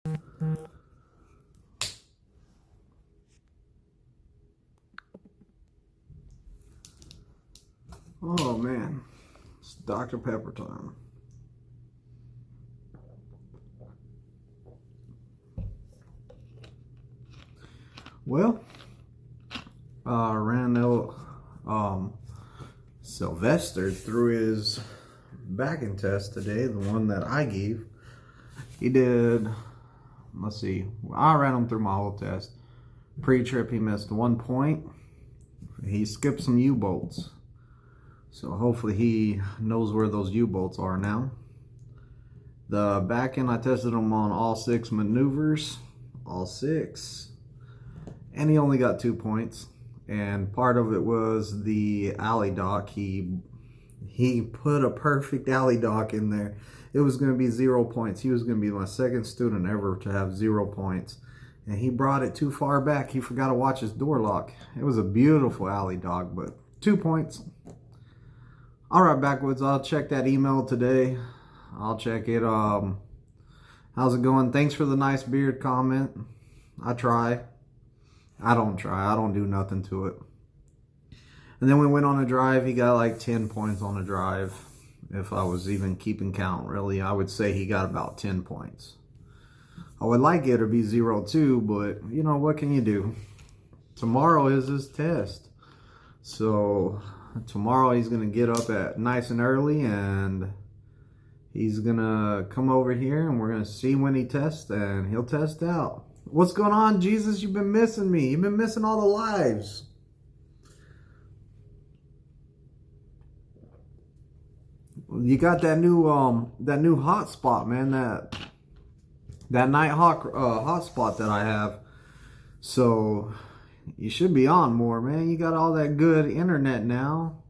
Oh man, it's Dr. Pepper time. Well, ran Sylvester through his backing test today, the one that I gave. He did, let's see, I ran him through my whole test. Pre-trip, he missed 1 point. He skipped some U-bolts. So hopefully he knows where those U-bolts are now. The back end, I tested him on all 6 maneuvers. All 6. And he only got 2 points. And part of it was the alley dock. He put a perfect alley dock in there. It was going to be 0 points. He was going to be my second student ever to have 0 points. And he brought it too far back. He forgot to watch his door lock. It was a beautiful alley dock, but 2 points. All right, Backwoods, I'll check that email today. I'll check it. How's it going? Thanks for the nice beard comment. I try. I don't try. I don't do nothing to it. And then we went on a drive. He got like 10 points on a drive. If I was even keeping count, really, I would say he got about 10 points. I would like it to be 0-2, but you know, what can you do? Tomorrow is his test. So tomorrow he's going to get up at nice and early, and he's going to come over here, and we're going to see when he tests, and he'll test out. What's going on, Jesus? You've been missing me. You've been missing all the lives. You got that new hotspot, man. That Nighthawk hotspot that I have. So you should be on more, man. You got all that good internet now.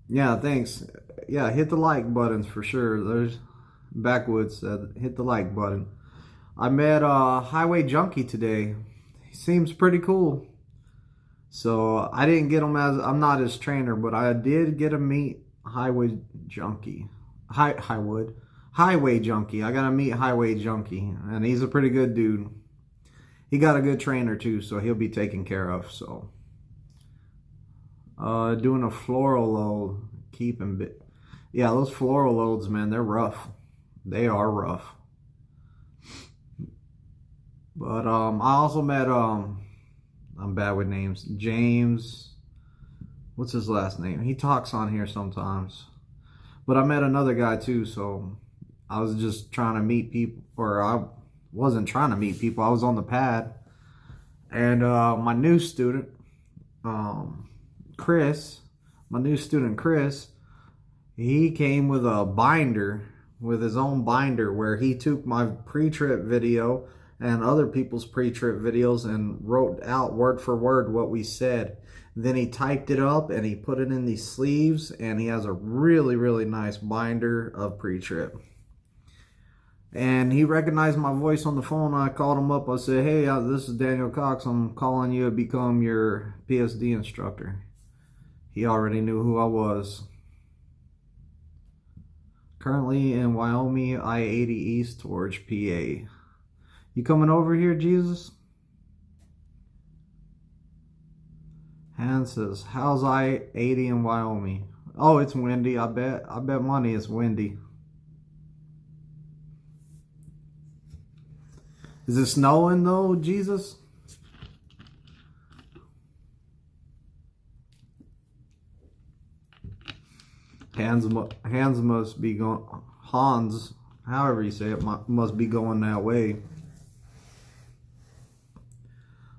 Yeah, thanks. Yeah, hit the like buttons for sure. There's Backwoods said hit the like button. I met Highway Junkie today. He seems pretty cool. So I didn't get him I'm not his trainer, but I did get to meet Highway Junkie. Highway Junkie. I got to meet Highway Junkie, and he's a pretty good dude. He got a good trainer too, so he'll be taken care of. So doing a floral load, keeping bit. Yeah, those floral loads, man, they're rough. They are rough. But I also met I'm bad with names. James, what's his last name? He talks on here sometimes. But I met another guy too, so I was just trying to meet people, or I wasn't trying to meet people. I was on the pad, and my new student, Chris, he came with a binder, with his own binder, where he took my pre-trip video and other people's pre-trip videos and wrote out word for word what we said. Then he typed it up and he put it in these sleeves, and he has a really, really nice binder of pre-trip. And he recognized my voice on the phone. I called him up. I said, hey, this is Daniel Cox. I'm calling you to become your PSD instructor. He already knew who I was. Currently in Wyoming, I-80 East towards PA. You coming over here, Jesus? Han says, how's I-80 in Wyoming? Oh, it's windy. I bet money it's windy. Is it snowing though, Jesus? Hans must be going, Hans, however you say it, must be going that way.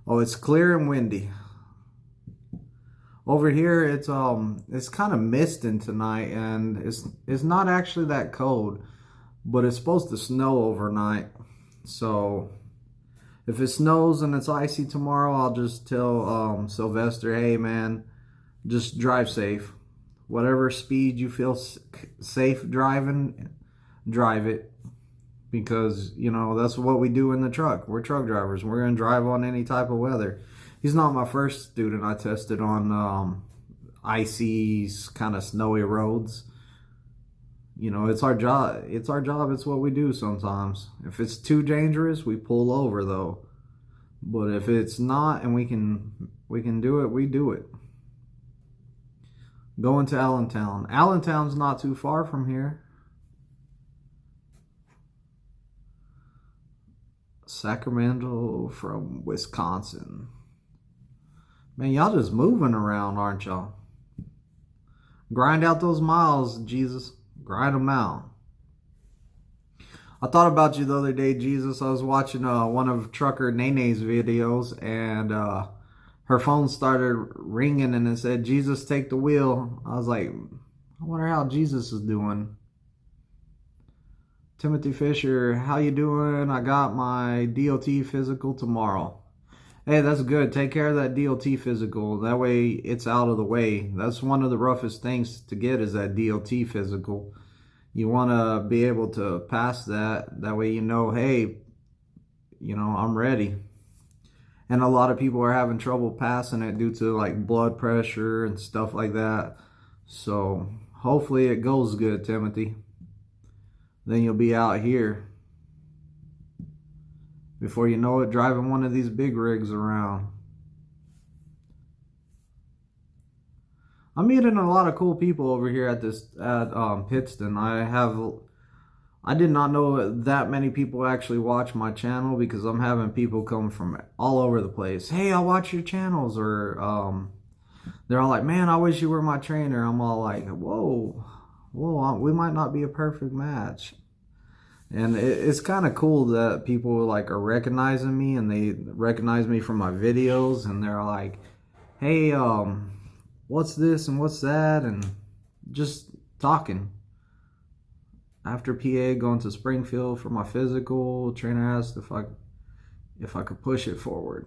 Oh, it's clear and windy. Over here, it's kind of misting tonight, and it's not actually that cold, but it's supposed to snow overnight. So if it snows and it's icy tomorrow, I'll just tell Sylvester, hey man, just drive safe. Whatever speed you feel safe driving, drive it. Because, you know, that's what we do in the truck. We're truck drivers. We're going to drive on any type of weather. He's not my first student I tested on icy, kind of snowy roads. You know, it's our job. It's our job. It's what we do sometimes. If it's too dangerous, we pull over though. But if it's not and we can do it, we do it. Going to Allentown. Allentown's not too far from here. Sacramento from Wisconsin. Man, y'all just moving around, aren't y'all? Grind out those miles, Jesus. Grind them out. I thought about you the other day, Jesus. I was watching one of Trucker Nene's videos, and her phone started ringing, and it said, "Jesus, take the wheel." I was like, I wonder how Jesus is doing. Timothy Fisher, how you doing? I got my DOT physical tomorrow. Hey, that's good. Take care of that DOT physical. That way it's out of the way. That's one of the roughest things to get, is that DOT physical. You want to be able to pass that. That way you know, hey, you know, I'm ready. And a lot of people are having trouble passing it due to like blood pressure and stuff like that. So hopefully it goes good, Timothy. Then you'll be out here, before you know it, driving one of these big rigs around. I'm meeting a lot of cool people over here at Pittston. I did not know that many people actually watch my channel, because I'm having people come from all over the place. Hey, I watch your channels. Or they're all like, man, I wish you were my trainer. I'm all like, whoa, we might not be a perfect match. And it's kind of cool that people like are recognizing me, and they recognize me from my videos, and they're like, hey, what's this and what's that, and just talking. After PA, going to Springfield for my physical, trainer asked if I could push it forward.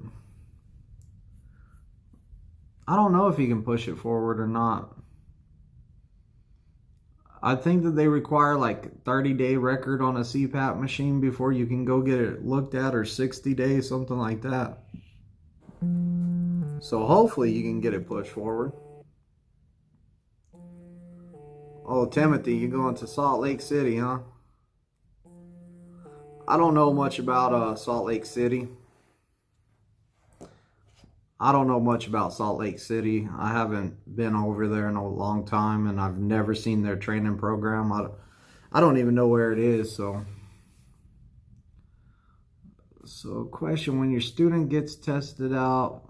I don't know if he can push it forward or not. I think that they require like 30-day record on a CPAP machine before you can go get it looked at, or 60 days, something like that. So hopefully you can get it pushed forward. Oh, Timothy, you're going to Salt Lake City, huh? I don't know much about Salt Lake City. I don't know much about Salt Lake City. I haven't been over there in a long time, and I've never seen their training program. I don't even know where it is. So question, when your student gets tested out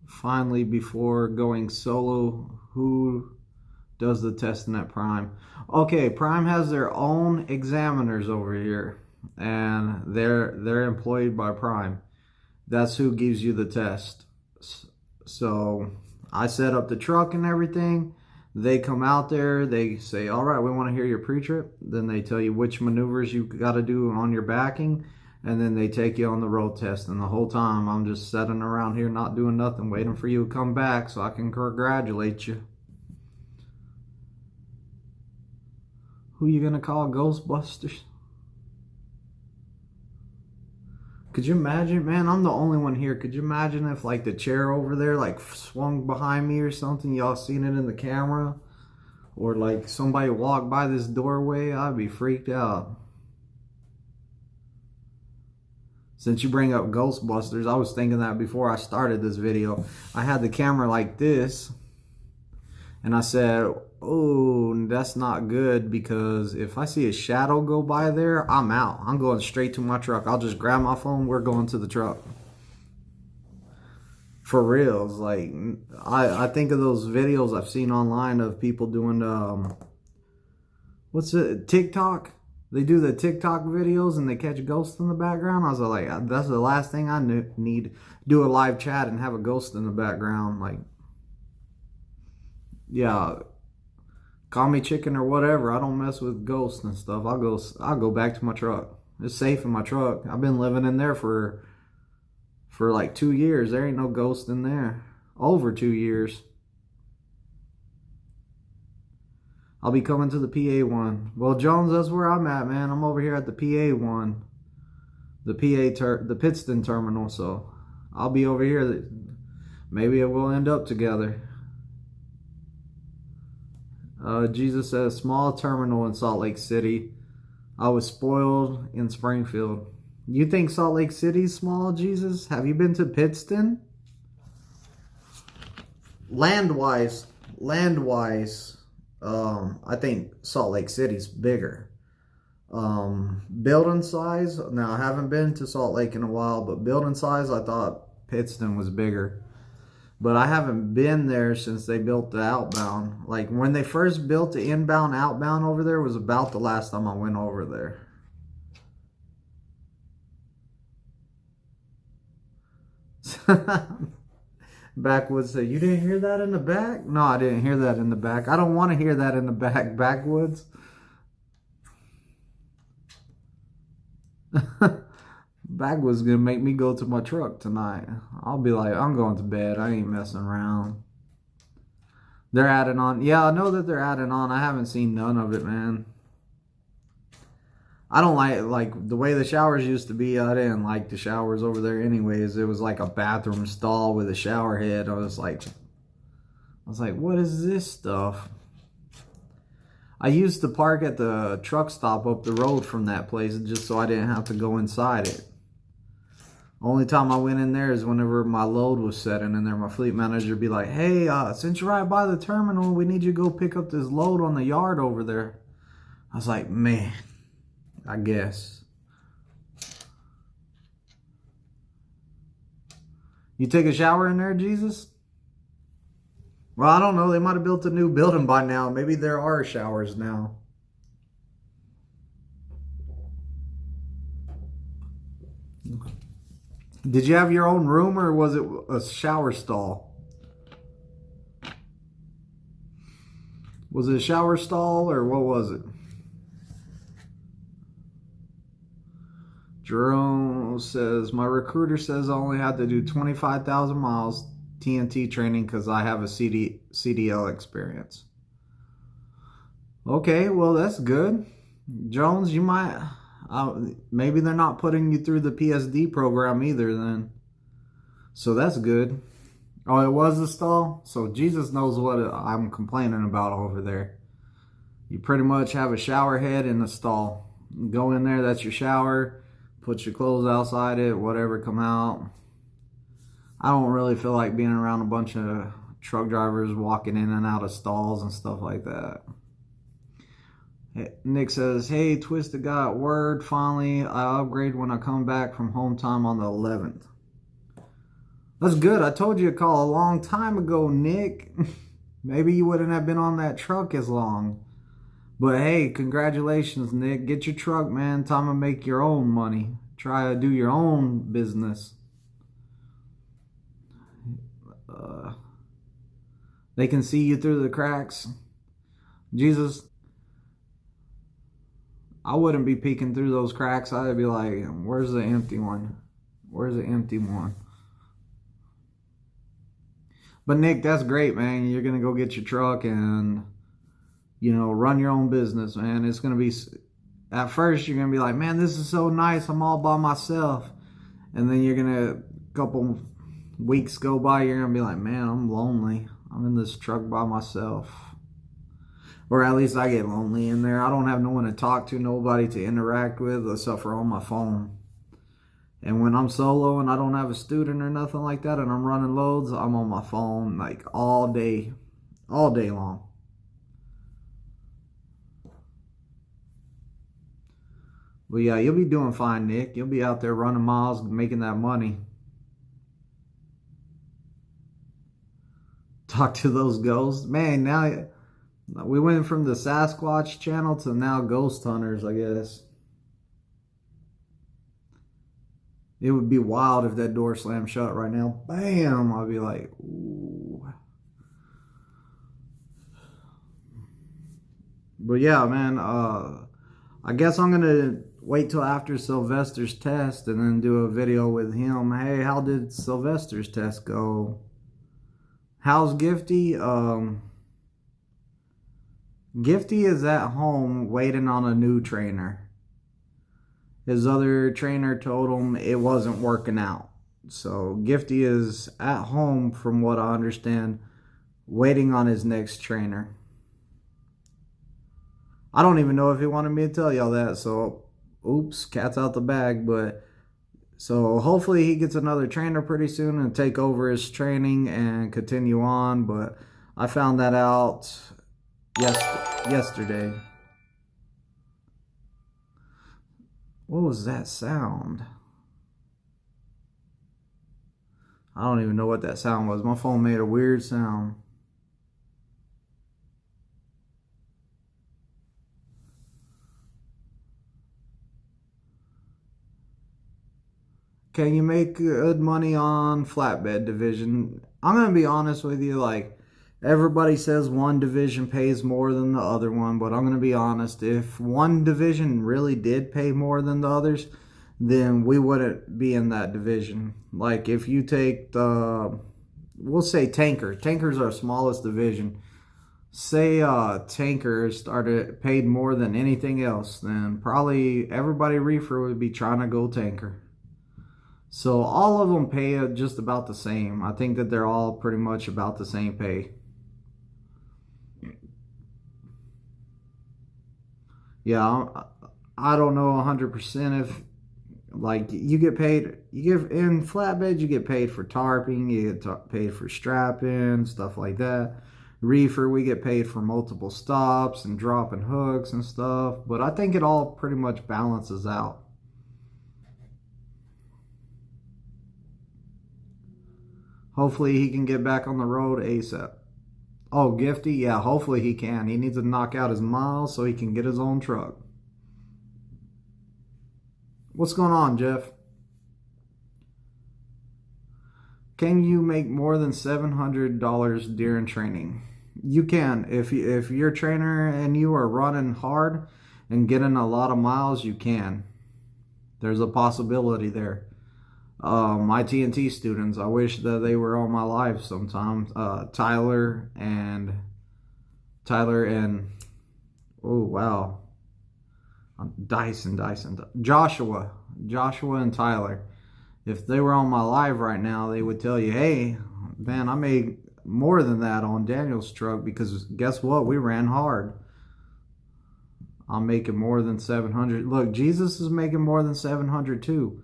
finally before going solo, who does the testing at Prime? Okay, Prime has their own examiners over here, and they're employed by Prime. That's who gives you the test. So I set up the truck and everything. They come out there, they say, all right, we want to hear your pre-trip. Then they tell you which maneuvers you got to do on your backing, and then they take you on the road test. And the whole time I'm just sitting around here not doing nothing, waiting for you to come back so I can congratulate you. Who you gonna call, Ghostbusters? Could you imagine, man, I'm the only one here. Could you imagine if like the chair over there like swung behind me or something? Y'all seen it in the camera? Or like somebody walked by this doorway? I'd be freaked out. Since you bring up Ghostbusters, I was thinking that before I started this video. I had the camera like this, and I said, oh, that's not good, because if I see a shadow go by there, I'm out. I'm going straight to my truck. I'll just grab my phone. We're going to the truck. For real. It's like, I think of those videos I've seen online of people doing, what's it, TikTok? They do the TikTok videos and they catch ghosts in the background. I was like, that's the last thing I need. Do a live chat and have a ghost in the background. Like, yeah. Call me chicken or whatever. I don't mess with ghosts and stuff. I'll go back to my truck. It's safe in my truck. I've been living in there for like 2 years. There ain't no ghost in there. Over 2 years. I'll be coming to the PA one. Well, Jones, that's where I'm at, man. I'm over here at the PA one. The Pittston terminal. So I'll be over here. Maybe we'll end up together. Jesus says, small terminal in Salt Lake City. I was spoiled in Springfield. You think Salt Lake City's small, Jesus? Have you been to Pittston? Land-wise, I think Salt Lake City's bigger. Building size, now I haven't been to Salt Lake in a while, but building size, I thought Pittston was bigger. But I haven't been there since they built the outbound. Like when they first built the inbound, outbound over there was about the last time I went over there. Backwoods said, you didn't hear that in the back? No, I didn't hear that in the back. I don't want to hear that in the back, Backwoods. Backwoods gonna make me go to my truck tonight. I'll be like, I'm going to bed. I ain't messing around. They're adding on. Yeah, I know that they're adding on. I haven't seen none of it, man. I don't like the way the showers used to be. I didn't like the showers over there anyways. It was like a bathroom stall with a shower head. I was like, what is this stuff? I used to park at the truck stop up the road from that place just so I didn't have to go inside it. Only time I went in there is whenever my load was setting in there. My fleet manager would be like, hey, since you're right by the terminal, we need you to go pick up this load on the yard over there. I was like, man, I guess. You take a shower in there, Jesus? Well, I don't know. They might have built a new building by now. Maybe there are showers now. Did you have your own room or was it a shower stall? Was it a shower stall or what was it? Jerome says, my recruiter says I only had to do 25,000 miles TNT training because I have a CDL experience. Okay, well, that's good. Jones, you might... maybe they're not putting you through the PSD program either then. So that's good. Oh, it was a stall? So Jesus knows what I'm complaining about over there. You pretty much have a shower head in the stall. You go in there, that's your shower. Put your clothes outside it, whatever, come out. I don't really feel like being around a bunch of truck drivers walking in and out of stalls and stuff like that. Nick says, hey, Twizted got word. Finally, I upgrade when I come back from home time on the 11th. That's good. I told you to call a long time ago, Nick. Maybe you wouldn't have been on that truck as long. But hey, congratulations, Nick. Get your truck, man. Time to make your own money. Try to do your own business. They can see you through the cracks. Jesus, I wouldn't be peeking through those cracks. I'd be like, where's the empty one? Where's the empty one? But Nick, that's great, man. You're going to go get your truck and, you know, run your own business, man. It's going to be, at first, you're going to be like, man, this is so nice. I'm all by myself. And then you're going to, a couple weeks go by, you're going to be like, man, I'm lonely. I'm in this truck by myself. Or at least I get lonely in there. I don't have no one to talk to, nobody to interact with except for on my phone. And when I'm solo and I don't have a student or nothing like that and I'm running loads, I'm on my phone like all day long. But yeah, you'll be doing fine, Nick. You'll be out there running miles, making that money. Talk to those ghosts. Man, now we went from the Sasquatch channel to now ghost hunters, I guess. It would be wild if that door slammed shut right now. Bam! I'd be like, ooh. But yeah, man, I guess I'm going to wait till after Sylvesters Test and then do a video with him. Hey, how did Sylvesters Test go? How's Gifty? Gifty is at home waiting on a new trainer. His other trainer told him it wasn't working out. So Gifty is at home, from what I understand, waiting on his next trainer. I don't even know if he wanted me to tell y'all that, so oops, cat's out the bag. But so hopefully he gets another trainer pretty soon and take over his training and continue on. But I found that out yesterday. What was that sound? I don't even know what that sound was. My phone made a weird sound. Can you make good money on flatbed division? I'm going to be honest with you. Like, everybody says one division pays more than the other one, but I'm going to be honest. If one division really did pay more than the others, then we wouldn't be in that division. Like, if you take the, we'll say tanker. Tanker's our smallest division. Say tanker paid more than anything else, then probably everybody reefer would be trying to go tanker. So all of them pay just about the same. I think that they're all pretty much about the same pay. Yeah, I don't know 100% if, like, you get paid, in flatbed, you get paid for tarping, you get paid for strapping, stuff like that. Reefer, we get paid for multiple stops and dropping hooks and stuff. But I think it all pretty much balances out. Hopefully he can get back on the road ASAP. Oh, Gifty? Yeah, hopefully he can. He needs to knock out his miles so he can get his own truck. What's going on, Jeff? Can you make more than $700 during training? You can. If you're a trainer and you are running hard and getting a lot of miles, you can. There's a possibility there. My TNT students, I wish that they were on my live sometimes. Tyler and oh wow, Dyson, Joshua and Tyler. If they were on my live right now, they would tell you, hey, man, I made more than that on Daniel's truck because guess what? We ran hard. I'm making more than 700. Look, Jesus is making more than 700 too.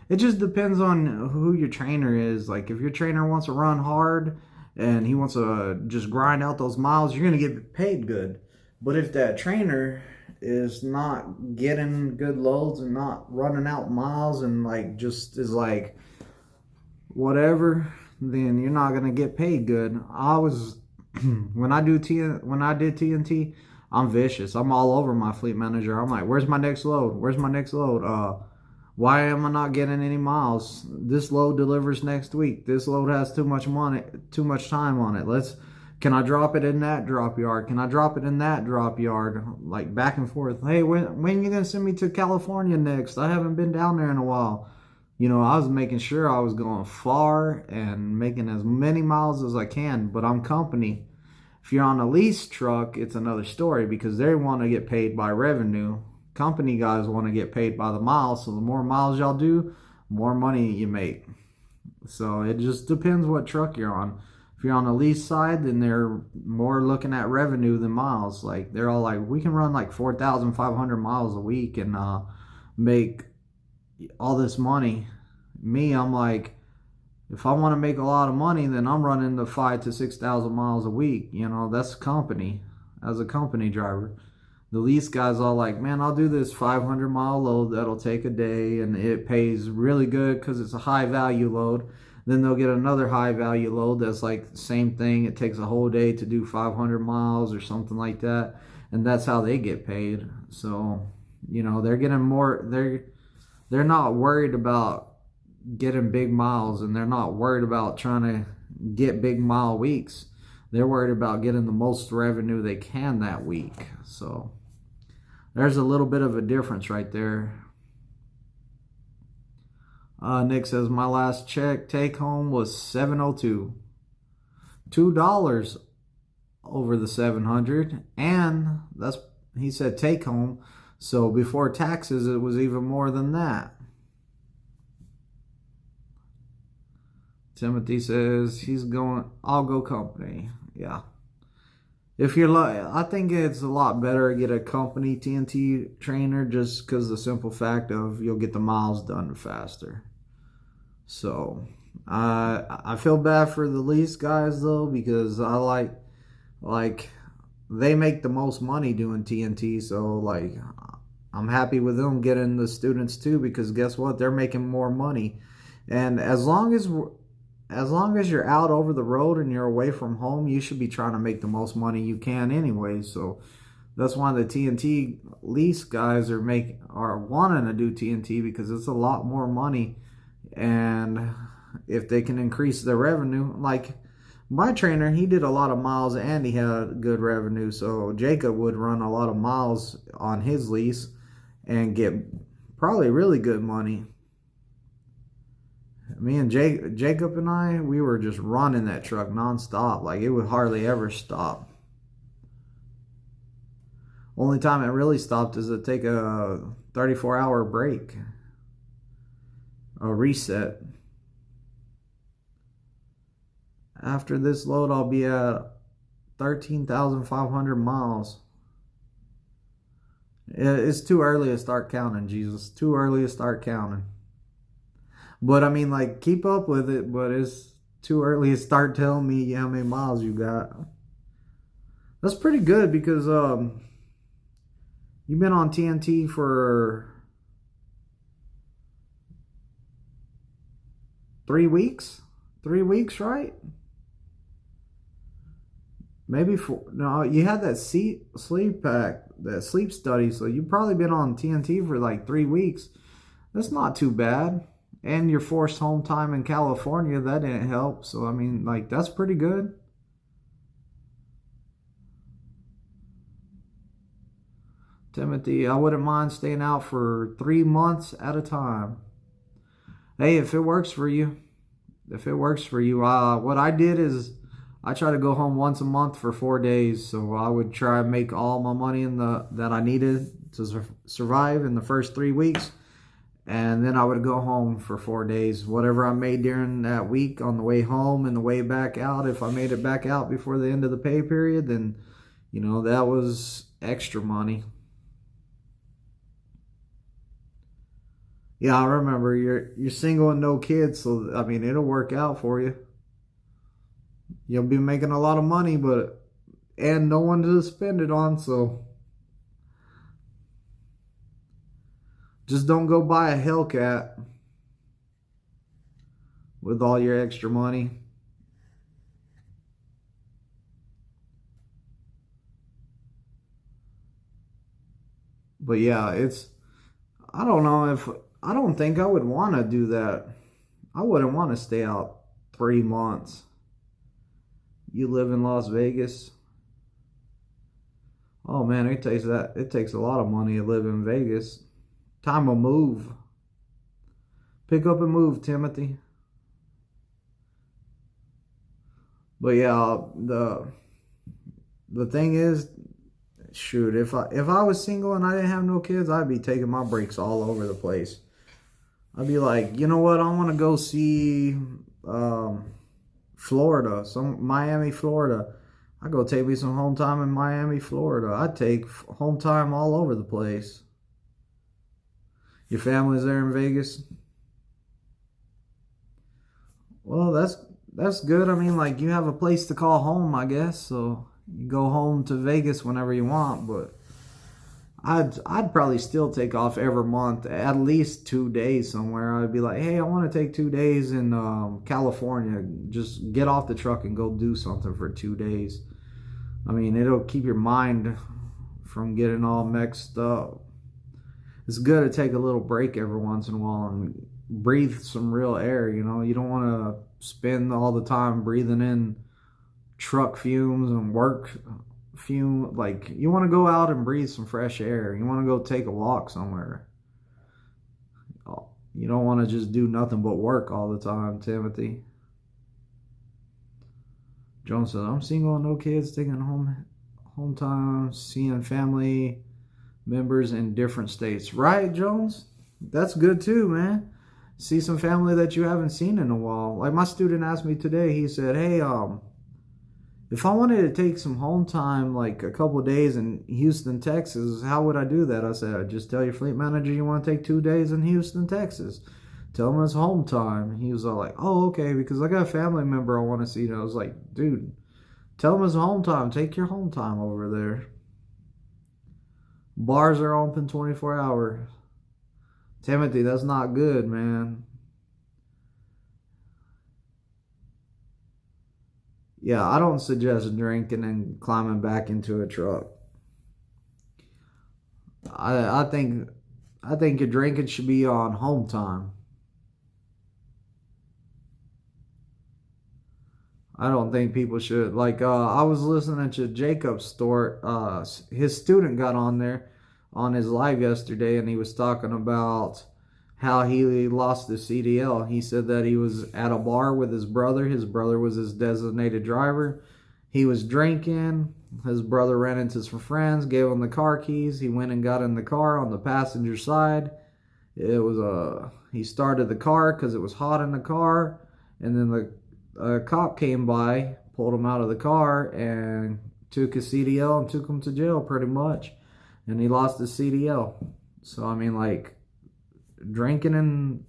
It just depends on who your trainer is. Like, if your trainer wants to run hard and he wants to just grind out those miles, you're going to get paid good. But if that trainer is not getting good loads and not running out miles and like just is like whatever, then you're not going to get paid good. When I did TNT, I'm vicious. I'm all over my fleet manager. I'm like, where's my next load? Where's my next load? Why am I not getting any miles? This load delivers next week. This load has too much time on it. Can I drop it in that drop yard? Can I drop it in that drop yard? Like back and forth. Hey, when are you gonna send me to California next? I haven't been down there in a while. You know, I was making sure I was going far and making as many miles as I can, but I'm company. If you're on a lease truck, it's another story because they want to get paid by revenue. Company guys want to get paid by the miles, so the more miles y'all do, more money you make. So it just depends what truck you're on. If you're on the lease side, then they're more looking at revenue than miles. Like, they're all like, we can run like 4,500 miles a week and make all this money. Me, I'm like, if I want to make a lot of money, then I'm running the 5,000 to 6,000 miles a week. You know, that's company, as a company driver. The lease guy's all like, man, I'll do this 500-mile load that'll take a day, and it pays really good because it's a high-value load. Then they'll get another high-value load that's like the same thing. It takes a whole day to do 500 miles or something like that, and that's how they get paid. So, you know, they're getting more. They're not worried about getting big miles, and they're not worried about trying to get big mile weeks. They're worried about getting the most revenue they can that week. So there's a little bit of a difference right there. Nick says, my last check take home was $702. $2 over the 700, and that's, he said take home. So before taxes, it was even more than that. Timothy says he's going, I'll go company. Yeah. If you're like, I think it's a lot better to get a company TNT trainer just because the simple fact of you'll get the miles done faster. So I feel bad for the lease guys though, because I like they make the most money doing TNT. So like I'm happy with them getting the students too, because guess what? They're making more money. And as long as you're out over the road and you're away from home, you should be trying to make the most money you can anyway. So that's why the TNT lease guys are wanting to do TNT, because it's a lot more money. And if they can increase their revenue, like my trainer, he did a lot of miles and he had good revenue. So Jacob would run a lot of miles on his lease and get probably really good money. Me and Jacob and I, we were just running that truck nonstop. Like, it would hardly ever stop. Only time it really stopped is to take a 34-hour break, a reset. After this load, I'll be at 13,500 miles. It's too early to start counting, Jesus. Too early to start counting. But I mean, like, keep up with it, but it's too early to start telling me how many miles you got. That's pretty good, because you've been on TNT for 3 weeks? 3 weeks, right? Maybe 4. No, you had that sleep pack, that sleep study, so you've probably been on TNT for like 3 weeks. That's not too bad. And your forced home time in California, that didn't help. So, I mean, like, that's pretty good. Timothy, I wouldn't mind staying out for 3 months at a time. Hey, if it works for you. If it works for you. What I did is I try to go home once a month for 4 days. So I would try to make all my money that I needed to survive in the first 3 weeks. And then I would go home for 4 days. Whatever I made during that week on the way home and the way back out, if I made it back out before the end of the pay period, then, you know, that was extra money. Yeah, I remember you're single and no kids, so I mean, it'll work out for you. You'll be making a lot of money, and no one to spend it on, so just don't go buy a Hellcat with all your extra money. But yeah, I don't know I don't think I would want to do that. I wouldn't want to stay out 3 months. You live in Las Vegas. Oh man, it takes a lot of money to live in Vegas. Time to move. Pick up and move, Timothy. But yeah, the thing is, shoot, if I was single and I didn't have no kids, I'd be taking my breaks all over the place. I'd be like, you know what, I want to go see Florida, Miami, Florida. I go take me some home time in Miami, Florida. I take home time all over the place. Your family's there in Vegas? Well, that's good. I mean, like, you have a place to call home, I guess. So you go home to Vegas whenever you want. But I'd probably still take off every month, at least 2 days somewhere. I'd be like, hey, I want to take 2 days in California. Just get off the truck and go do something for 2 days. I mean, it'll keep your mind from getting all mixed up. It's good to take a little break every once in a while and breathe some real air, you know. You don't want to spend all the time breathing in truck fumes and work fume. Like, you want to go out and breathe some fresh air. You want to go take a walk somewhere. You don't want to just do nothing but work all the time, Timothy. Jones says, I'm single, no kids, taking home time, seeing family members in different states. Right, Jones? That's good too, man. See some family that you haven't seen in a while. Like, my student asked me today, he said, hey, If I wanted to take some home time, like a couple of days in Houston, Texas, how would I do that? I said, I'd just tell your fleet manager you want to take 2 days in Houston, Texas. Tell him it's home time. He was all like, oh, okay, because I got a family member I want to see. And I was like, dude, tell him it's home time. Take your home time over there. Bars are open 24 hours. Timothy, that's not good, man. Yeah, I don't suggest drinking and climbing back into a truck. I think your drinking should be on home time. I don't think people should. Like, I was listening to Jacob's story. His student got on there on his live yesterday, and he was talking about how he lost his CDL. He said that he was at a bar with his brother. His brother was his designated driver. He was drinking. His brother ran into some friends, gave him the car keys. He went and got in the car on the passenger side. He started the car because it was hot in the car, and then a cop came by, pulled him out of the car, and took his CDL and took him to jail pretty much. And he lost his CDL. So, I mean, like, drinking in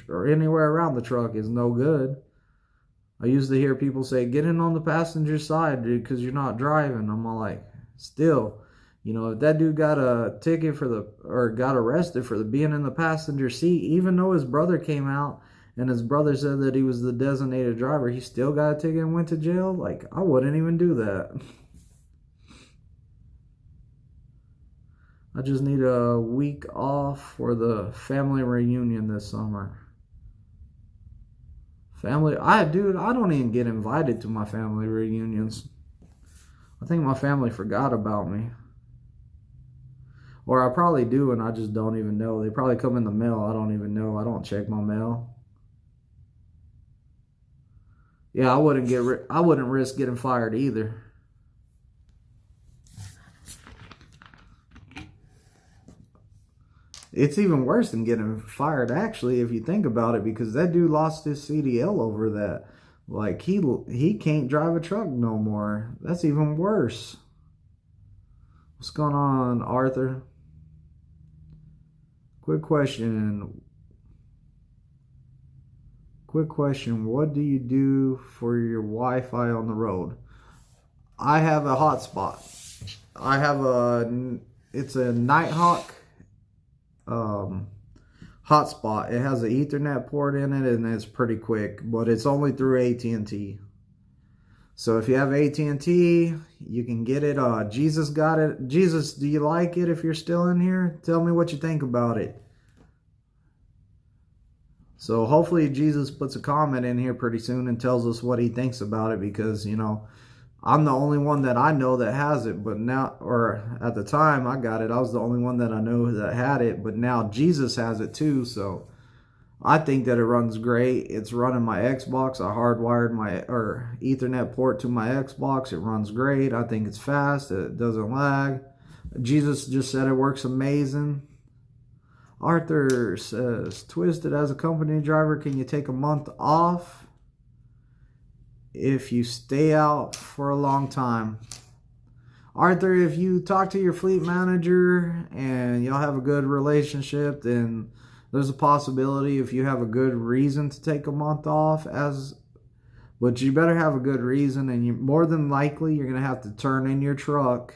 or anywhere around the truck is no good. I used to hear people say, get in on the passenger side, dude, because you're not driving. I'm all like, still, you know, if that dude got a ticket or got arrested for being in the passenger seat, even though his brother came out and his brother said that he was the designated driver, he still got a ticket and went to jail. Like, I wouldn't even do that. I just need a week off for the family reunion this summer. Dude, I don't even get invited to my family reunions. I think my family forgot about me. Or I probably do and I just don't even know. They probably come in the mail. I don't even know. I don't check my mail. Yeah, I wouldn't risk getting fired either. It's even worse than getting fired, actually, if you think about it, because that dude lost his CDL over that. Like, he can't drive a truck no more. That's even worse. What's going on, Arthur? Quick question. What do you do for your Wi-Fi on the road? I have a hotspot. It's a Nighthawk hotspot. It has an Ethernet port in it, and it's pretty quick, but it's only through AT&T. So if you have AT&T, you can get it. Jesus got it. Jesus, do you like it? If you're still in here, tell me what you think about it. So hopefully Jesus puts a comment in here pretty soon and tells us what he thinks about it, because, you know, I'm the only one that I know that has it, but now, or at the time I got it, I was the only one that I know that had it, but now Jesus has it too, so I think that it runs great. It's running my Xbox. I hardwired my Ethernet port to my Xbox. It runs great. I think it's fast. It doesn't lag. Jesus just said it works amazing. Arthur says, Twizted, as a company driver, can you take a month off if you stay out for a long time? Arthur, if you talk to your fleet manager and y'all have a good relationship, then there's a possibility, if you have a good reason to take a month off, but you better have a good reason, and more than likely you're going to have to turn in your truck.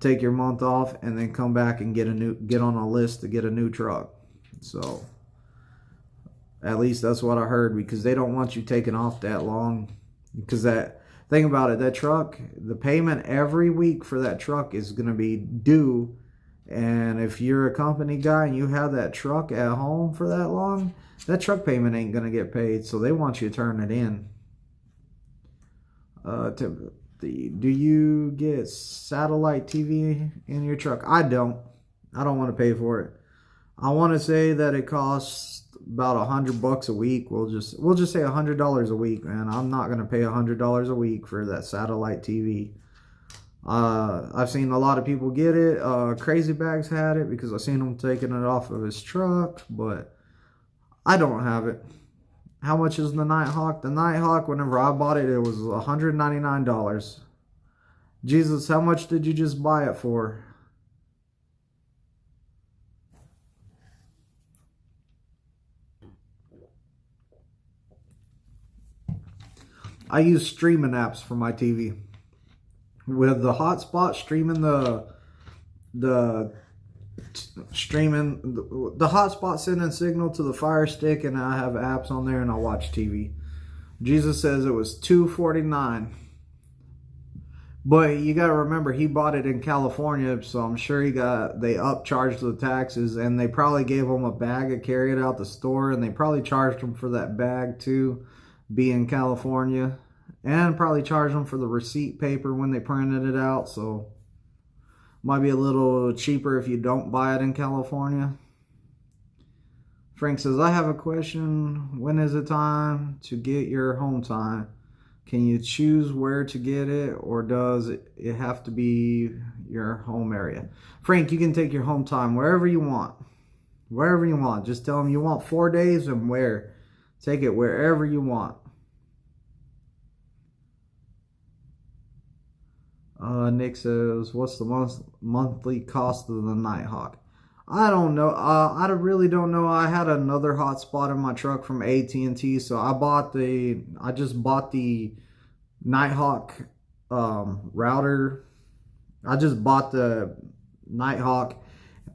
Take your month off, and then come back and get on a list to get a new truck. So at least that's what I heard, because they don't want you taking off that long. Because think about it, that truck, the payment every week for that truck is going to be due. And if you're a company guy and you have that truck at home for that long, that truck payment ain't going to get paid. So they want you to turn it in. Do you get satellite TV in your truck? I don't want to pay for it. I want to say that it costs about $100 a week. We'll just say $100 a week, man. I'm not going to pay $100 a week for that satellite TV. I've seen a lot of people get it. Crazy Bags had it because I've seen him taking it off of his truck, but I don't have it. How much is the Nighthawk? The Nighthawk, whenever I bought it, it was $199. Jesus, how much did you just buy it for? I use streaming apps for my TV. With the hotspot, streaming the hotspot sending signal to the Fire Stick, and I have apps on there and I watch TV. Jesus says it was $249. But you got to remember, he bought it in California, so I'm sure they upcharged the taxes, and they probably gave him a bag to carry it out the store, and they probably charged him for that bag too, being California, and probably charged him for the receipt paper when they printed it out, so might be a little cheaper if you don't buy it in California. Frank says, I have a question. When is it time to get your home time? Can you choose where to get it, or does it have to be your home area? Frank, you can take your home time wherever you want. Wherever you want. Just tell them you want 4 days and where. Take it wherever you want. Nick says, what's the monthly cost of the Nighthawk? I don't know. I really don't know. I had another hotspot in my truck from AT&T, so I just bought the Nighthawk router. I just bought the Nighthawk,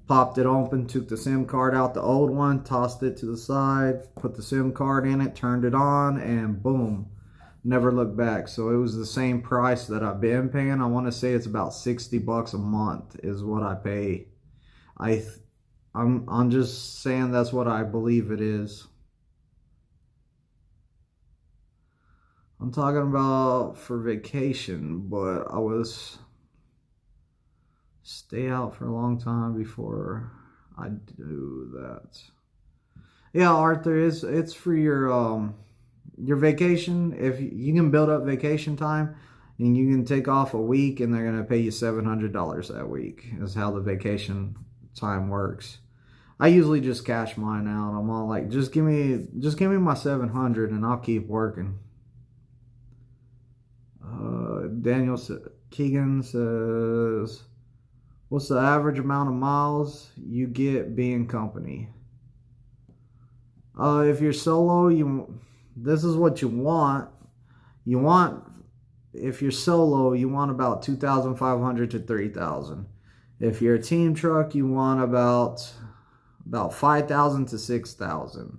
popped it open, took the SIM card out, the old one, tossed it to the side, put the SIM card in it, turned it on, and boom, never looked back. So it was the same price that I've been paying. I want to say it's about $60 a month is what I pay. I'm just saying that's what I believe it is. I'm talking about for vacation, but I was stay out for a long time before I do that. Yeah, Arthur, it's for your vacation. If you can build up vacation time, and you can take off a week, and they're gonna pay you $700 that week. Is how the vacation time works. I usually just cash mine out. I'm all like, just give me my 700 and I'll keep working. Keegan says, what's the average amount of miles you get being company? If you're solo, this is what you want. If you're solo, you want about 2,500 to 3,000. If you're a team truck, you want about 5,000 to 6,000.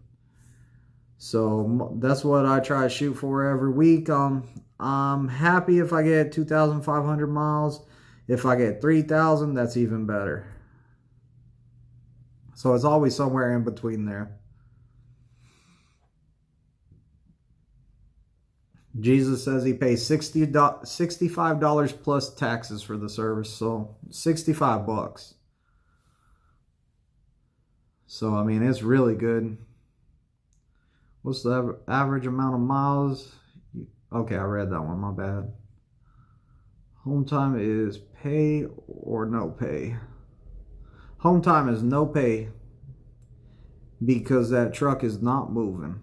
So that's what I try to shoot for every week. I'm happy if I get 2,500 miles. If I get 3,000, that's even better. So it's always somewhere in between there. Jesus says he pays $65 plus taxes for the service, so $65. So, I mean, it's really good. What's the average amount of miles? Okay, I read that one, my bad. Home time is pay or no pay. Home time is no pay because that truck is not moving.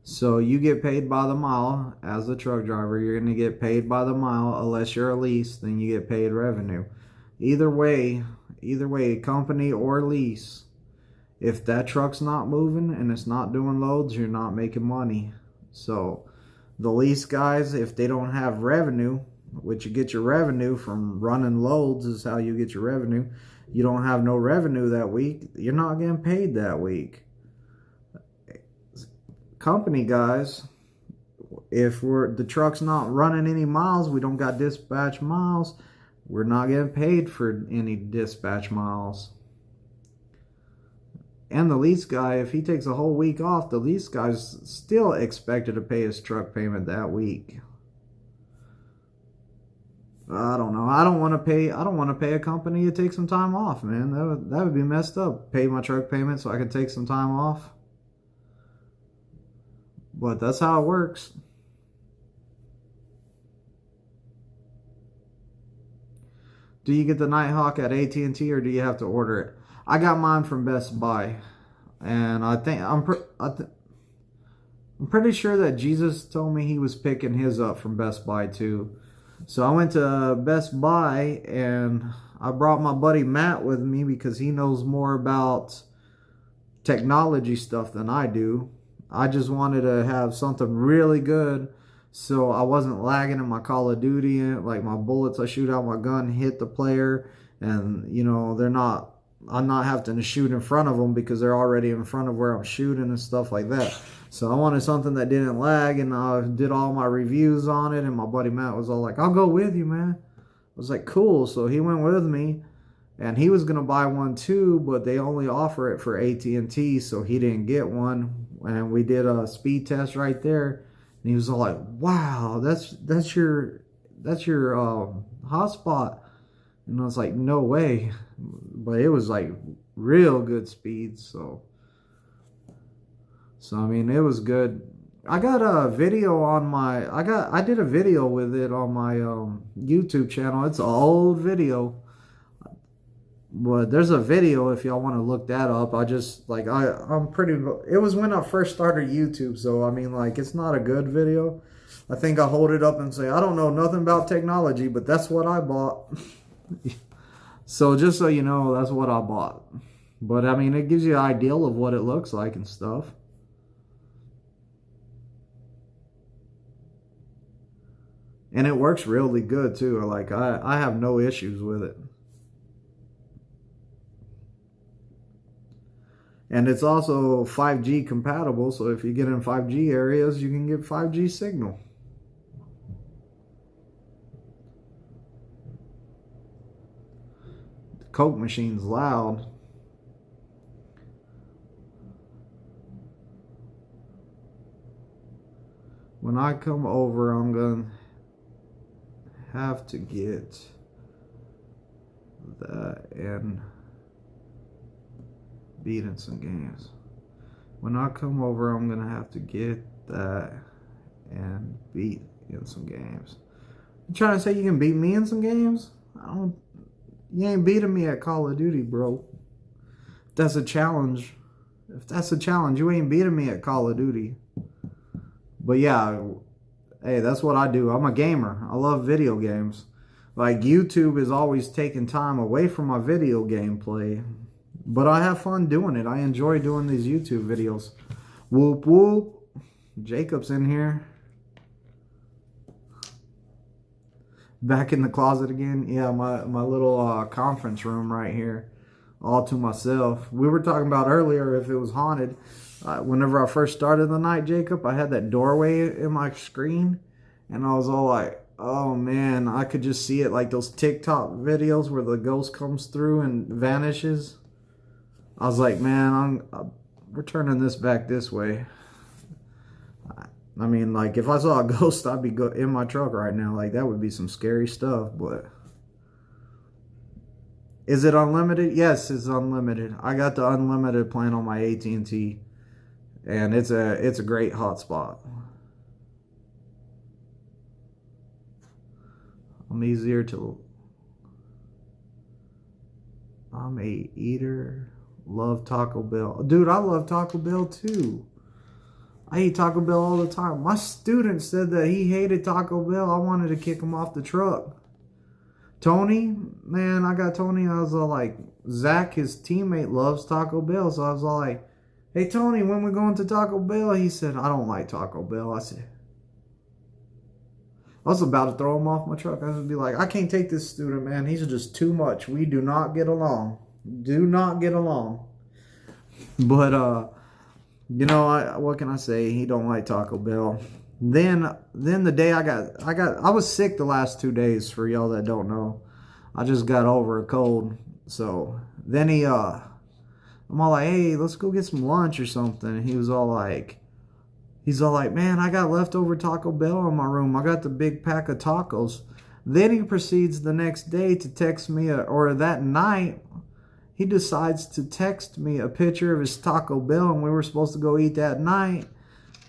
So you get paid by the mile as a truck driver. You're going to get paid by the mile unless you're a lease, then you get paid revenue. Either way, company or lease, if that truck's not moving and it's not doing loads, you're not making money. So the lease guys, if they don't have revenue, which you get your revenue from running loads is how you get your revenue. You don't have no revenue that week, you're not getting paid that week. Company guys, if the truck's not running any miles, we don't got dispatch miles, we're not getting paid for any dispatch miles. And the lease guy, if he takes a whole week off, the lease guy's still expected to pay his truck payment that week. I don't know. I don't want to pay a company to take some time off, man. That would be messed up. Pay my truck payment so I can take some time off. But that's how it works. Do you get the Nighthawk at AT&T or do you have to order it? I got mine from Best Buy. And I'm pretty sure that Jesus told me he was picking his up from Best Buy too. So I went to Best Buy and I brought my buddy Matt with me because he knows more about technology stuff than I do. I just wanted to have something really good so I wasn't lagging in my Call of Duty. Like my bullets I shoot out my gun hit the player, and you know, I'm not having to shoot in front of them because they're already in front of where I'm shooting and stuff like that. So I wanted something that didn't lag, and I did all my reviews on it, and my buddy Matt was all like, I'll go with you, man. I was like, cool. So he went with me, and he was going to buy one too, but they only offer it for AT&T, so he didn't get one. And we did a speed test right there, and he was all like, wow, that's your hotspot. And I was like, no way. But it was like real good speed, so I mean, it was good. I got a video on my I did a video with it on my YouTube channel. It's an old video, but there's a video if y'all want to look that up. It was when I first started YouTube, so I mean, like, it's not a good video. I think I hold it up and say, I don't know nothing about technology, but that's what I bought. So just so you know, that's what I bought. But I mean, it gives you an idea of what it looks like and stuff. And it works really good too. Like I have no issues with it. And it's also 5G compatible, so if you get in 5G areas, you can get 5G signal. The Coke machine's loud. When I come over, I'm going to have to get that and beat in some games. When I come over, I'm gonna have to get that and beat in some games. You trying to say you can beat me in some games? You ain't beating me at Call of Duty, bro. If that's a challenge, you ain't beating me at Call of Duty. But yeah, hey, that's what I do. I'm a gamer. I love video games. Like, YouTube is always taking time away from my video gameplay. But I have fun doing it. I enjoy doing these YouTube videos. Whoop, whoop. Jacob's in here. Back in the closet again. Yeah, my little conference room right here. All to myself. We were talking about earlier if it was haunted. Whenever I first started the night, Jacob, I had that doorway in my screen. And I was all like, oh man, I could just see it like those TikTok videos where the ghost comes through and vanishes. I was like, man, we're turning this back this way. I mean, like, if I saw a ghost, I'd be in my truck right now. Like, that would be some scary stuff, but... Is it unlimited? Yes, it's unlimited. I got the unlimited plan on my AT&T, and it's a great hotspot. I'm a eater. Love Taco Bell. Dude, I love Taco Bell too. I eat Taco Bell all the time. My student said that he hated Taco Bell. I wanted to kick him off the truck. Tony, man, I got Tony. I was all like, Zach, his teammate, loves Taco Bell. So I was all like, hey, Tony, when we going to Taco Bell? He said, I don't like Taco Bell. I was about to throw him off my truck. I was be like, I can't take this student, man. He's just too much. We do not get along. Do not get along. But, you know, what can I say? He don't like Taco Bell. Then the day I was sick the last 2 days, for y'all that don't know. I just got over a cold. So then I'm all like, hey, let's go get some lunch or something. And he was all like, man, I got leftover Taco Bell in my room. I got the big pack of tacos. Then he proceeds the next day to text me, or that night, he decides to text me a picture of his Taco Bell, and we were supposed to go eat that night.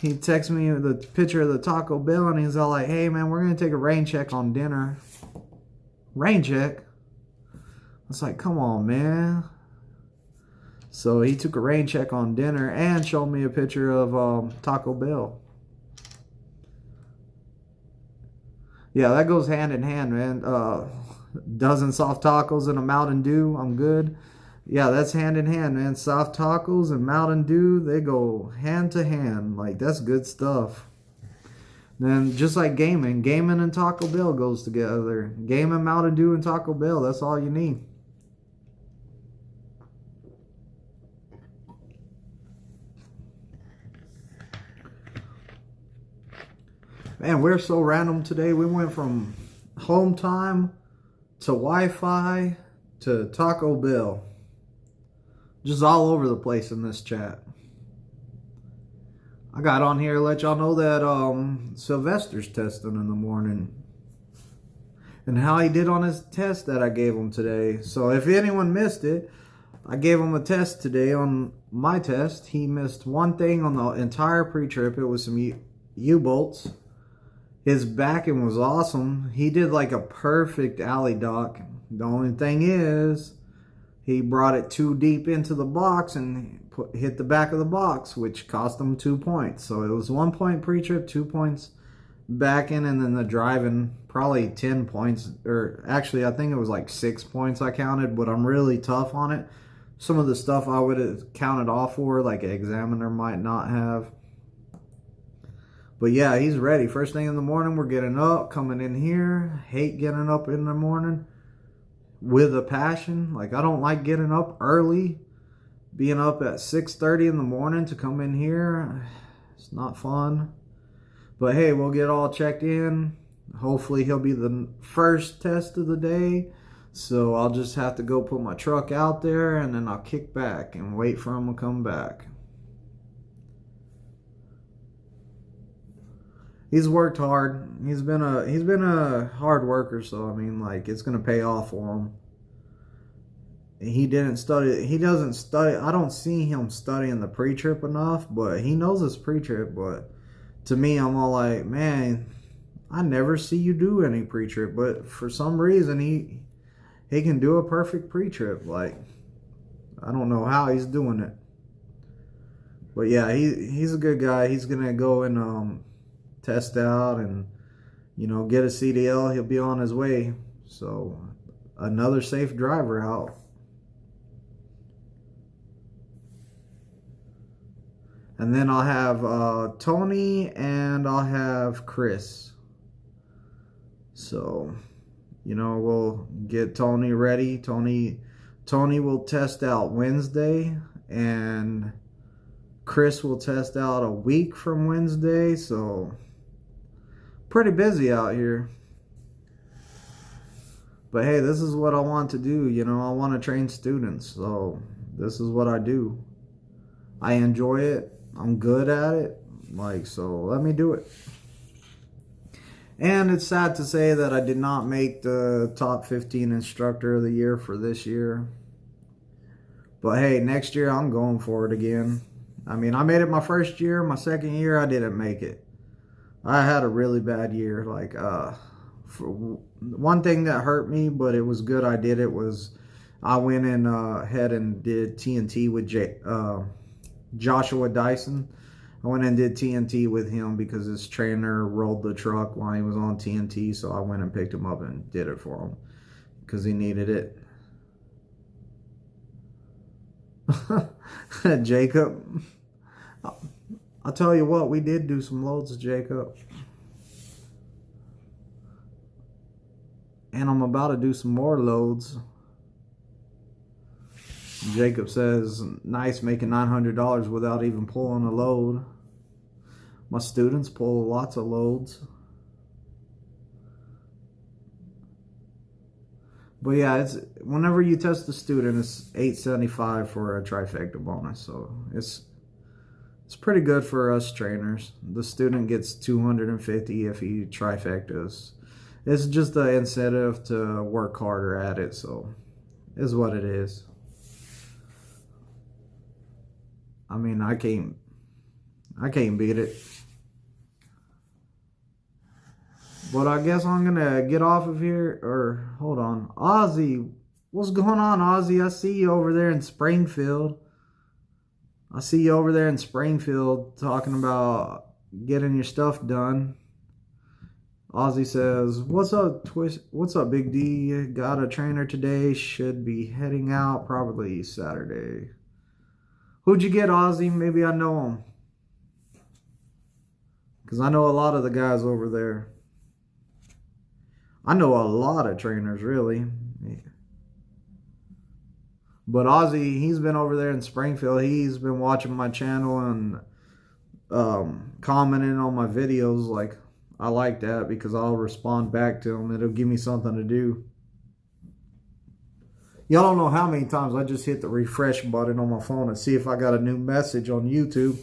He texts me the picture of the Taco Bell, and he's all like, hey, man, we're going to take a rain check on dinner. Rain check? I was like, come on, man. So he took a rain check on dinner and showed me a picture of Taco Bell. Yeah, that goes hand in hand, man. Dozen soft tacos and a Mountain Dew, I'm good. Yeah, that's hand in hand, man. Soft tacos and Mountain Dew, they go hand to hand. Like, that's good stuff. Then just like gaming and Taco Bell goes together. Gaming, Mountain Dew, and Taco Bell, that's all you need. Man, we're so random today. We went from home time to Wi-Fi to Taco Bell. Just all over the place in this chat. I got on here to let y'all know that Sylvesters testing in the morning. And how he did on his test that I gave him today. So if anyone missed it, I gave him a test today on my test. He missed one thing on the entire pre-trip. It was some U-bolts. His backing was awesome. He did like a perfect alley dock. The only thing is, he brought it too deep into the box and hit the back of the box, which cost him 2 points. So it was 1 point pre-trip, 2 points backing, and then the driving, probably 10 points. Or actually, I think it was like 6 points I counted, but I'm really tough on it. Some of the stuff I would have counted off for, like an examiner might not have. But yeah, he's ready. First thing in the morning, we're getting up, coming in here. Hate getting up in the morning with a passion. Like, I don't like getting up early. Being up at 6:30 in the morning to come in here, it's not fun. But hey, we'll get all checked in. Hopefully he'll be the first test of the day. So I'll just have to go put my truck out there, and then I'll kick back and wait for him to come back. He's worked hard. He's been a hard worker, so I mean, like, it's gonna pay off for him. He didn't study. He doesn't study. I don't see him studying the pre-trip enough, but he knows his pre-trip. But to me, I'm all like, man, I never see you do any pre-trip. But for some reason, he can do a perfect pre-trip. Like, I don't know how he's doing it. But yeah, he's a good guy. He's gonna go and test out and, you know, get a CDL. He'll be on his way. So another safe driver out. And then I'll have Tony and I'll have Chris. So, you know, we'll get Tony ready. Tony will test out Wednesday, and Chris will test out a week from Wednesday. So, pretty busy out here. But hey, this is what I want to do. You know, I want to train students. So, this is what I do. I enjoy it. I'm good at it. Like, so let me do it. And it's sad to say that I did not make the top 15 instructor of the year for this year. But hey, next year I'm going for it again. I mean, I made it my first year. My second year, I didn't make it. I had a really bad year. Like, for one thing that hurt me, but it was good I did it, was I went in ahead and did TNT with Joshua Dyson. I went and did TNT with him because his trainer rolled the truck while he was on TNT, so I went and picked him up and did it for him because he needed it. Jacob, I'll tell you what, we did do some loads, Jacob. And I'm about to do some more loads. Jacob says, nice, making $900 without even pulling a load. My students pull lots of loads. But yeah, it's whenever you test a student, it's $875 for a trifecta bonus. So it's pretty good for us trainers. The student gets $250 if he trifectas. It's just the incentive to work harder at it, so it's what it is. I mean, I can't beat it. But I guess I'm gonna get off of here. Or hold on, Ozzie, what's going on, Ozzie? I see you over there in Springfield. I see you over there in Springfield talking about getting your stuff done. Ozzie says, "What's up, What's up, Big D? Got a trainer today. Should be heading out probably Saturday." Who'd you get, Ozzie? Maybe I know him. Because I know a lot of the guys over there. I know a lot of trainers, really. But Ozzie, he's been over there in Springfield. He's been watching my channel and commenting on my videos. Like, I like that because I'll respond back to him. It'll give me something to do. Y'all don't know how many times I just hit the refresh button on my phone and see if I got a new message on YouTube.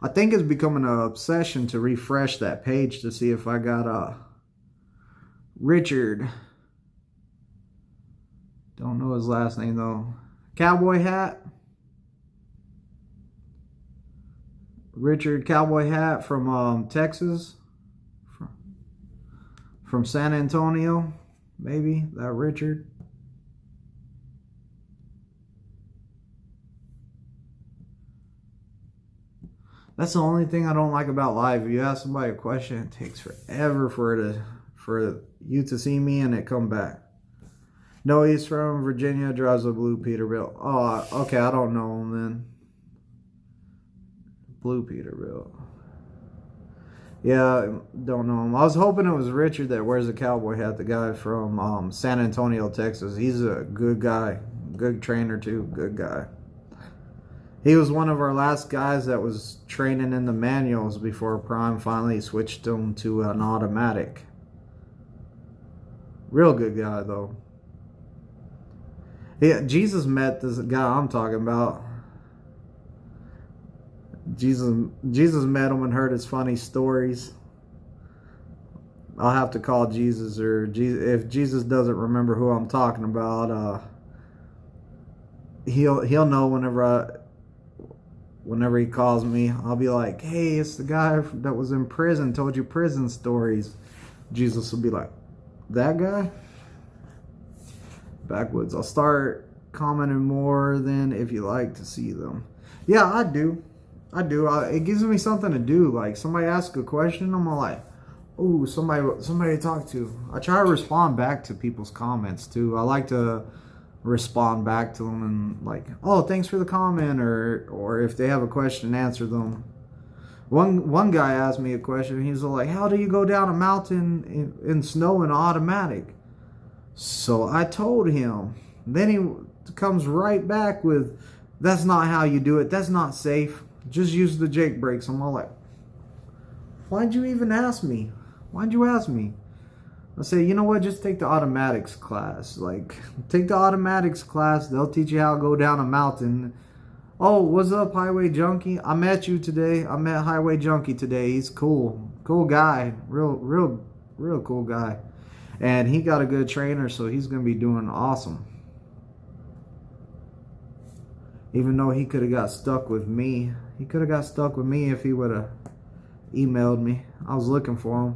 I think it's becoming an obsession to refresh that page to see if I got a Richard. Don't know his last name though. Cowboy Hat. Richard Cowboy Hat from Texas. From San Antonio. Maybe that Richard. That's the only thing I don't like about live. If you ask somebody a question, it takes forever for you to see me and it come back. No, he's from Virginia, drives a blue Peterbilt. Oh, okay, I don't know him then. Blue Peterbilt. Yeah, don't know him. I was hoping it was Richard that wears a cowboy hat, the guy from San Antonio, Texas. He's a good guy. Good trainer too, good guy. He was one of our last guys that was training in the manuals before Prime finally switched him to an automatic. Real good guy though. Yeah, Jesus met this guy I'm talking about. Jesus met him and heard his funny stories. I'll have to call Jesus, or if Jesus doesn't remember who I'm talking about, he'll know whenever he calls me. I'll be like, "Hey, it's the guy that was in prison, told you prison stories." Jesus will be like, "That guy?" Backwoods. I'll start commenting more than if you like to see them. Yeah, I do. It gives me something to do. Like, somebody asks a question, I'm all like, "Oh, somebody to talk to." I try to respond back to people's comments too. I like to respond back to them and like, "Oh, thanks for the comment," or if they have a question, answer them. One guy asked me a question. He's like, "How do you go down a mountain in snow in automatic?" So I told him. Then he comes right back with, "That's not how you do it. That's not safe. Just use the Jake brakes." I'm all like, "Why'd you even ask me? Why'd you ask me?" I say, "You know what? Just take the automatics class. Like, take the automatics class. They'll teach you how to go down a mountain." "Oh, what's up, Highway Junkie? I met you today. I met Highway Junkie today. He's cool. Cool guy. Real cool guy. And he got a good trainer, so he's going to be doing awesome." Even though he could have got stuck with me. He could have got stuck with me if he would have emailed me. I was looking for him.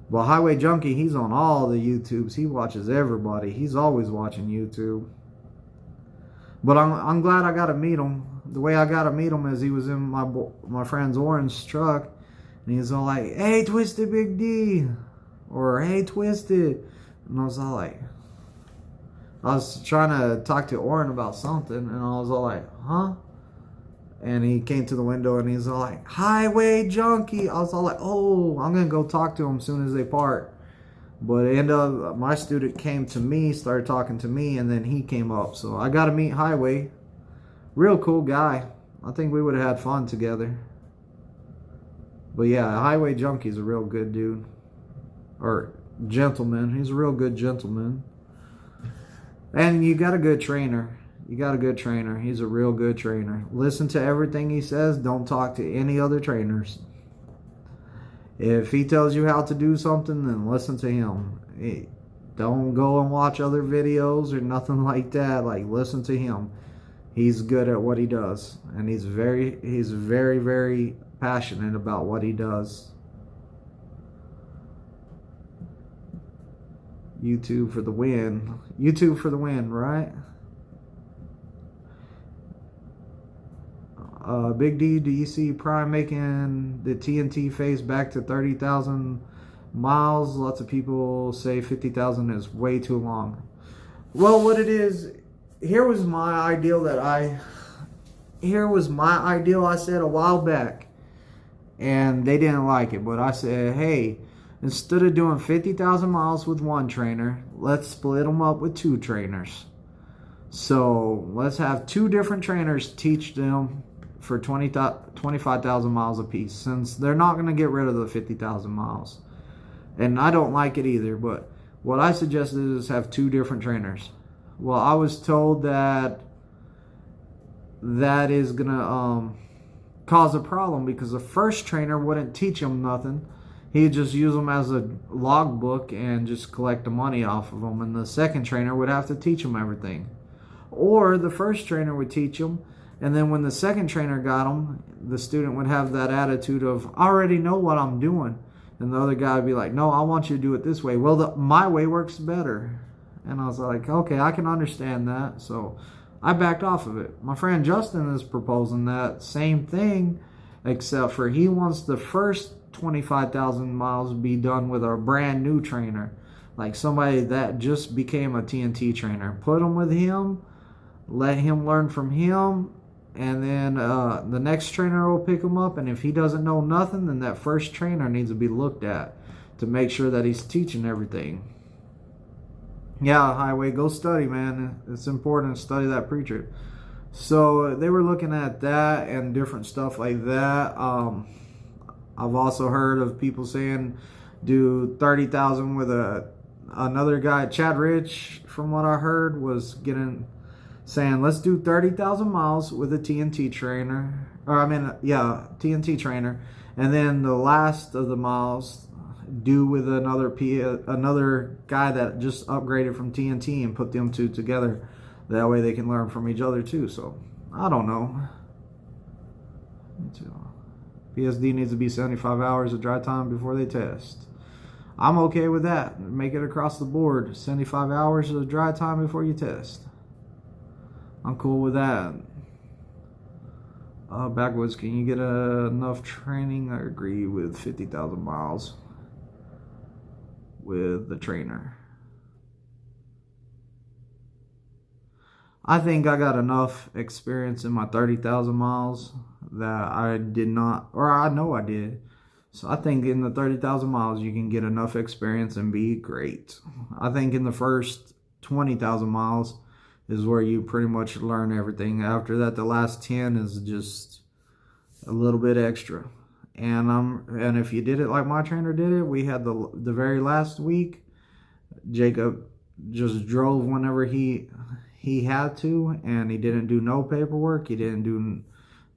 Well, Highway Junkie, he's on all the YouTubes. He watches everybody. He's always watching YouTube. But I'm glad I got to meet him. The way I got to meet him is he was in my friend's orange truck. And he's all like, "Hey, Twizted Big D." Or, "Hey, Twizted." And I was all like, I was trying to talk to Oren about something. And I was all like, "Huh?" And he came to the window and he's all like, "Highway Junkie." I was all like, "Oh, I'm going to go talk to him as soon as they park." But it ended up, my student came to me, started talking to me, and then he came up. So I got to meet Highway. Real cool guy. I think we would have had fun together. But yeah, Highway Junkie's a real good dude. Or gentleman. He's a real good gentleman. And you got a good trainer. You got a good trainer. He's a real good trainer. Listen to everything he says. Don't talk to any other trainers. If he tells you how to do something, then listen to him. Don't go and watch other videos or nothing like that. Like, listen to him. He's good at what he does. And he's very, very passionate about what he does. YouTube for the win. YouTube for the win, right? Big D, do you see Prime making the TNT phase back to 30,000 miles? Lots of people say 50,000 is way too long. Well, what it is, here was my ideal I said a while back, and they didn't like it. But I said, hey, instead of doing 50,000 miles with one trainer, let's split them up with two trainers. So let's have two different trainers teach them for 25,000 miles apiece, since they're not going to get rid of the 50,000 miles. And I don't like it either, but what I suggested is have two different trainers. Well, I was told that is going to cause a problem, because the first trainer wouldn't teach them nothing. He'd just use them as a logbook and just collect the money off of them. And the second trainer would have to teach them everything. Or the first trainer would teach them, and then when the second trainer got them, the student would have that attitude of, I already know what I'm doing. And the other guy would be like, no, I want you to do it this way. Well, my way works better. And I was like, okay, I can understand that. So I backed off of it. My friend Justin is proposing that same thing, except for he wants the first 25,000 miles be done with a brand new trainer. Like somebody that just became a TNT trainer. Put them with him, let him learn from him, and then the next trainer will pick him up. And if he doesn't know nothing, then that first trainer needs to be looked at to make sure that he's teaching everything. Yeah, Highway, go study, man. It's important to study that pre-trip. So they were looking at that and different stuff like that. I've also heard of people saying do 30,000 with another guy. Chad Rich, from what I heard, was saying let's do 30,000 miles with a TNT trainer. TNT trainer, and then the last of the miles do with another guy that just upgraded from TNT, and put them two together. That way they can learn from each other too. So I don't know. PSD needs to be 75 hours of dry time before they test. I'm okay with that. Make it across the board. 75 hours of dry time before you test. I'm cool with that. Backwoods, can you get enough training? I agree with 50,000 miles with the trainer. I think I got enough experience in my 30,000 miles that I did not, or I know I did. So I think in the 30,000 miles you can get enough experience and be great. I think in the first 20,000 miles is where you pretty much learn everything. After that, the last 10 is just a little bit extra. And if you did it like my trainer did it, we had the very last week, Jacob just drove whenever he had to, and he didn't do no paperwork. He didn't do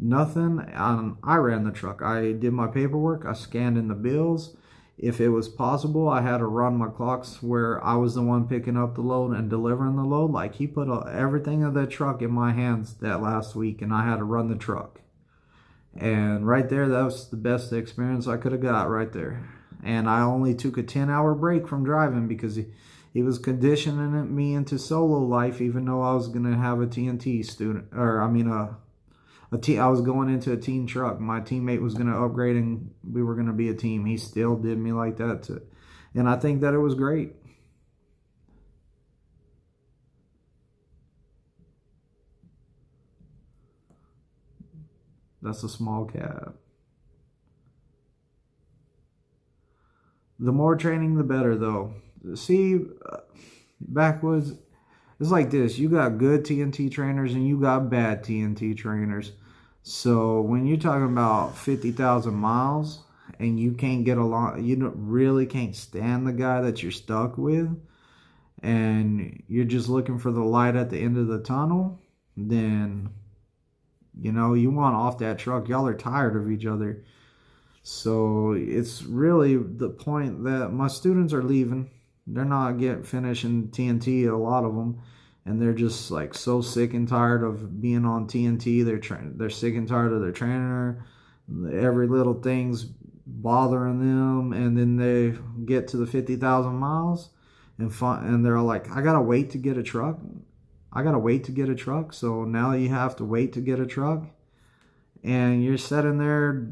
nothing. I ran the truck. I did my paperwork. I scanned in the bills. If it was possible, I had to run my clocks where I was the one picking up the load and delivering the load. Like, he put everything of that truck in my hands that last week, and I had to run the truck. And right there, that was the best experience I could have got right there. And I only took a 10-hour break from driving because he was conditioning me into solo life, even though I was going to have a TNT student, I was going into a team truck. My teammate was going to upgrade and we were going to be a team. He still did me like that too. And I think that it was great. That's a small cab. The more training, the better, though. See, Backwoods, it's like this. You got good TNT trainers and you got bad TNT trainers. So when you're talking about 50,000 miles and you can't get along, you really can't stand the guy that you're stuck with, and you're just looking for the light at the end of the tunnel, then, you know, you want off that truck. Y'all are tired of each other. So it's really the point that my students are leaving. They're not finishing TNT, a lot of them. And they're just like so sick and tired of being on TNT. They're sick and tired of their trainer. Every little thing's bothering them. And then they get to the 50,000 miles and they're like, I gotta wait to get a truck. So now you have to wait to get a truck. and you're sitting there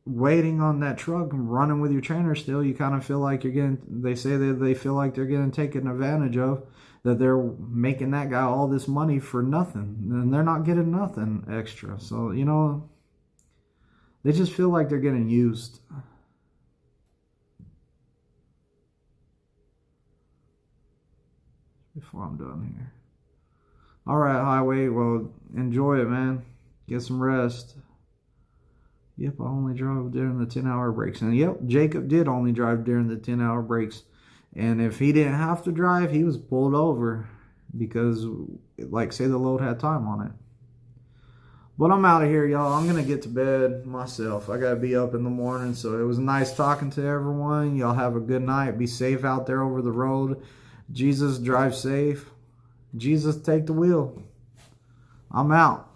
waiting on that truck and running with your trainer still, you kind of feel like you're getting, they say that they feel like they're getting taken advantage of, that they're making that guy all this money for nothing, and they're not getting nothing extra. So, you know, they just feel like they're getting used. Before I'm done here. All right, Highway. Well, enjoy it, man. Get some rest. Yep, I only drove during the 10-hour breaks. And yep, Jacob did only drive during the 10-hour breaks. And if he didn't have to drive, he was pulled over because, like, say the load had time on it. But I'm out of here, y'all. I'm going to get to bed myself. I got to be up in the morning. So it was nice talking to everyone. Y'all have a good night. Be safe out there over the road. Jesus, drive safe. Jesus, take the wheel. I'm out.